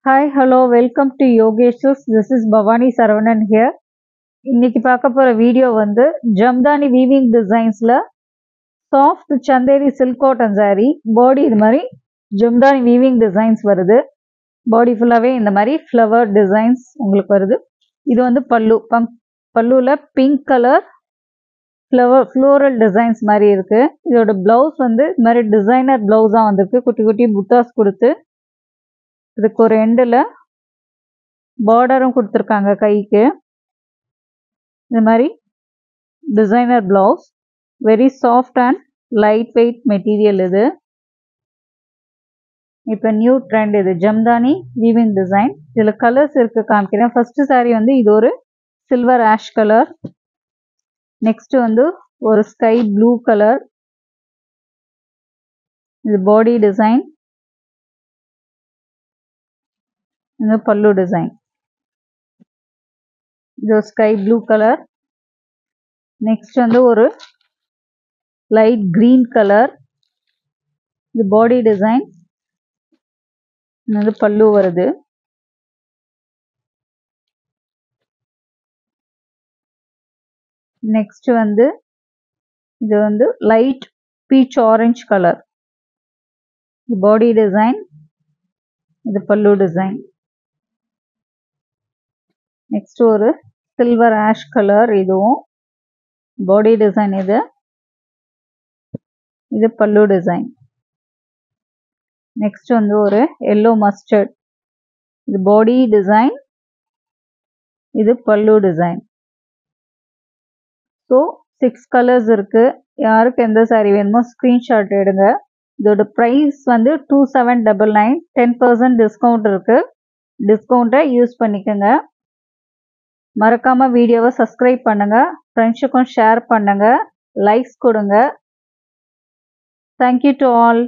Hi, hello, welcome to Yogeshus. This is Bhavani Saravanan here. இன்னைக்கு பார்க்க போற video வந்து ஜம்தானி வீவிங் டிசைன்ஸ்ல soft Chanderi silk cotton saree body இது மாதிரி ஜம்தானி வீவிங் டிசைன்ஸ் வருது. பாடி ஃபுல்லாவே இந்த மாதிரி ஃப்ளவர் டிசைன்ஸ் உங்களுக்கு வருது. இது வந்து பல்லுல பிங்க் கலர் ஃப்ளோரல் டிசைன்ஸ் மாதிரி இருக்கு. இதோட பிளவுஸ் வந்து இந்த மாதிரி டிசைனர் பிளவுஸா வந்திருக்கு. குட்டி குட்டி புட்டாஸ் கொடுத்து இதுக்கு ஒரு எண்டில் பார்டரும் கொடுத்துருக்காங்க கைக்கு. இந்த மாதிரி designer blouse, very soft and light weight material. இது இப்போ நியூ ட்ரெண்ட், இது ஜம்தானி வீவிங் டிசைன். இதில் கலர்ஸ் இருக்கு காமிக்கிறேன். ஃபர்ஸ்ட் saree வந்து இது ஒரு சில்வர் ஆஷ் கலர், நெக்ஸ்ட் வந்து ஒரு ஸ்கை ப்ளூ கலர். இது பாடி டிசைன், இது பல்லு டிசைன். இது ஸ்கை ப்ளூ கலர், நெக்ஸ்ட் வந்து ஒரு லைட் கிரீன் கலர். இது பாடி டிசைன், இது பல்லு வருது. நெக்ஸ்ட் வந்து இது வந்து லைட் பீச் ஆரஞ்சு கலர். இது பாடி டிசைன், இது பல்லு டிசைன். நெக்ஸ்ட் ஒரு சில்வர் ஆஷ் கலர், இதுவும் பாடி டிசைன். இது பல்லு டிசைன். நெக்ஸ்ட் வந்து ஒரு எல்லோ மஸ்டர்ட், இது பாடி டிசைன், இது பல்லு டிசைன். ஸோ 6 கலர்ஸ் இருக்கு. யாருக்கு எந்த saree வேணுமோ ஸ்க்ரீன்ஷாட் எடுங்க. இதோட ப்ரைஸ் வந்து 2799. 10% டிஸ்கவுண்ட் இருக்கு. டிஸ்கவுண்ட்டை யூஸ் பண்ணிக்கோங்க. மறக்காம வீடியோவை சப்ஸ்கிரைப் பண்ணுங்க, ஃப்ரெண்ட்ஸுக்கும் ஷேர் பண்ணுங்க, லைக்ஸ் கொடுங்க. Thank you to all.